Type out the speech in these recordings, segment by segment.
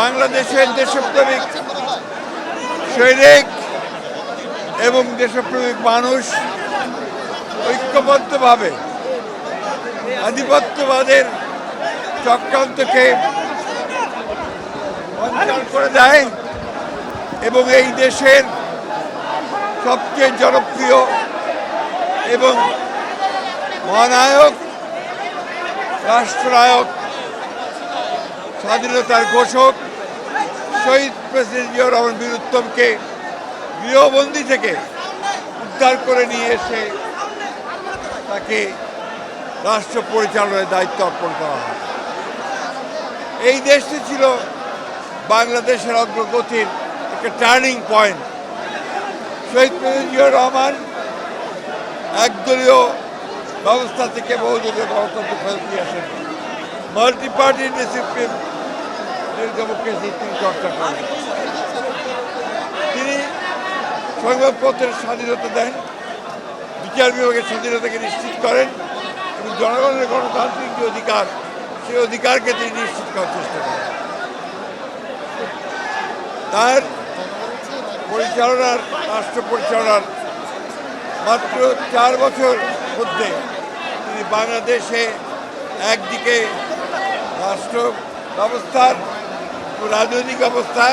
বাংলাদেশের দেশপ্রেমিক সৈনিক এবং দেশপ্রেমিক মানুষ ঐক্যবদ্ধভাবে আধিপত্যবাদের চক্রান্তকে বঞ্চনা করে দেয় এবং এই দেশের সবচেয়ে জনপ্রিয় এবং মহানায়ক রাষ্ট্রনায়ক স্বাধীনতার ঘোষক শহীদ প্রেসিডেন্ট জিয়াউর রহমান বীর উত্তমকে গৃহবন্দী থেকে উদ্ধার করে নিয়ে এসে তাকে রাষ্ট্র পরিচালনার দায়িত্ব অর্পণ করা হয়। এই দেশটি ছিল বাংলাদেশের অগ্রগতির একটা টার্নিং পয়েন্ট। শহীদ প্রেসিডেন্ট জিয়াউর রহমান একদলীয় ব্যবস্থা থেকে বহুদলীয় গণতন্ত্র ফেরত দিয়ে আসেন। মাল্টি পার্টি ডিসিপ্লিন ডেমোক্রেসি তিনি চর্চা করেন। তিনি সংবাদপত্রের স্বাধীনতা দেন, বিচার বিভাগের স্বাধীনতাকে নিশ্চিত করেন এবং জনগণের গণতান্ত্রিক যে অধিকার সেই অধিকারকে তিনি নিশ্চিত করার চেষ্টা করেন। তার পরিচালনার রাষ্ট্র পরিচালনার মাত্র 4 বছর মধ্যে তিনি বাংলাদেশে একদিকে রাষ্ট্র ব্যবস্থার রাজনৈতিক ব্যবস্থা,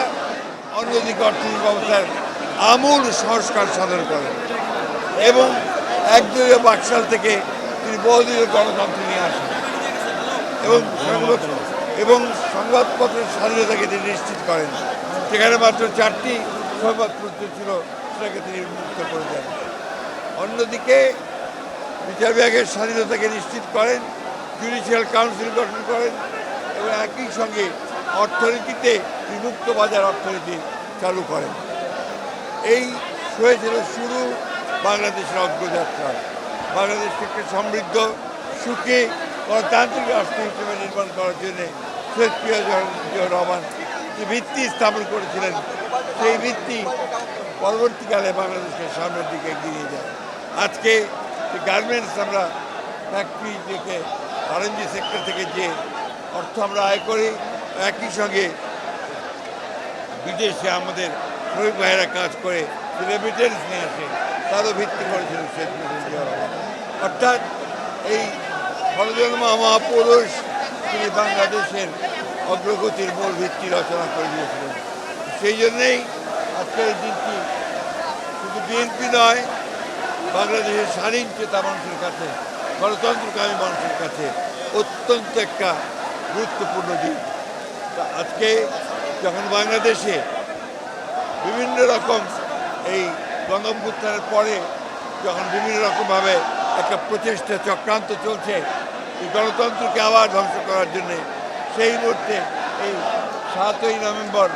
অন্যদিকে অর্থনৈতিক ব্যবস্থার আমূল সংস্কার সাধন করেন এবং একদলীয় বাকশাল থেকে তিনি বহুদলীয় গণতন্ত্র নিয়ে আসেন এবং সংবাদপত্রের স্বাধীনতাকে তিনি নিশ্চিত করেন। সেখানে মাত্র 4টি সংবাদপত্র ছিল, সেটাকে তিনি মুক্ত করে দেন। অন্যদিকে বিচার বিভাগের স্বাধীনতাকে নিশ্চিত করেন, জুডিশিয়াল কাউন্সিল গঠন করেন এবং একই সঙ্গে অর্থনীতিতে মুক্ত বাজার অর্থনীতি চালু করেন। এই হয়েছিল শুরু বাংলাদেশের অগ্রযাত্রা। বাংলাদেশকে একটি সমৃদ্ধ সুখী গণতান্ত্রিক রাষ্ট্র হিসেবে নির্মাণ করার জন্য শহীদ জিয়াউর রহমান যে ভিত্তি স্থাপন করেছিলেন, সেই ভিত্তি পরবর্তীকালে বাংলাদেশের সামনের দিকে এগিয়ে যায়। আজকে গার্মেন্টস আমরা ফ্যাক্টরি থেকে আরএনজি সেক্টর থেকে যে অর্থ আমরা আয় করি, একই সঙ্গে বিদেশে আমাদের শ্রমিক ভাইয়েরা কাজ করে রেমিটেন্স নিয়ে আসে, তারও ভিত্তি করেছিলেন শেখ মুজিবুর রহমান। অর্থাৎ এই ষড়জন্মা মহাপুরুষ তিনি বাংলাদেশের অগ্রগতির মূল ভিত্তি রচনা করে দিয়েছিলেন। সেই জন্যেই আজকের এই দিনটি শুধু বিএনপি নয়, বাংলাদেশের স্বাধীন চেতা মানুষের কাছে, গণতন্ত্রকামী মানুষের কাছে অত্যন্ত একটা গুরুত্বপূর্ণ দিন। আজকে যখন বাংলাদেশে বিভিন্ন রকম এই গণঅভ্যুত্থানের পরে যখন বিভিন্ন রকমভাবে একটা প্রচেষ্টা চক্রান্ত চলছে এই গণতন্ত্রকে আবার ধ্বংস করার জন্যে, সেই মুহূর্তে এই 7ই নভেম্বর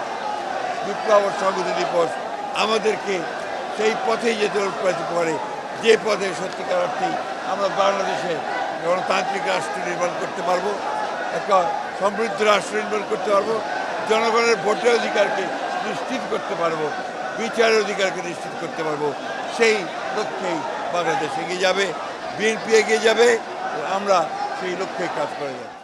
বিপ্লব সংহতি দিবস আমাদেরকে সেই পথেই যেতে অনুপ্রাণিত করে, যে পথে সত্যিকার অর্থেই আমরা বাংলাদেশে গণতান্ত্রিক রাষ্ট্র নির্মাণ করতে পারবো, একটা সমৃদ্ধ রাষ্ট্র নির্মাণ করতে পারবো, জনগণের ভোটের অধিকারকে নিশ্চিত করতে পারবো, বিচারের অধিকারকে নিশ্চিত করতে পারবো। সেই লক্ষ্যেই বাংলাদেশ এগিয়ে যাবে, বিএনপি এগিয়ে যাবে, আমরা সেই লক্ষ্যেই কাজ করে যাব।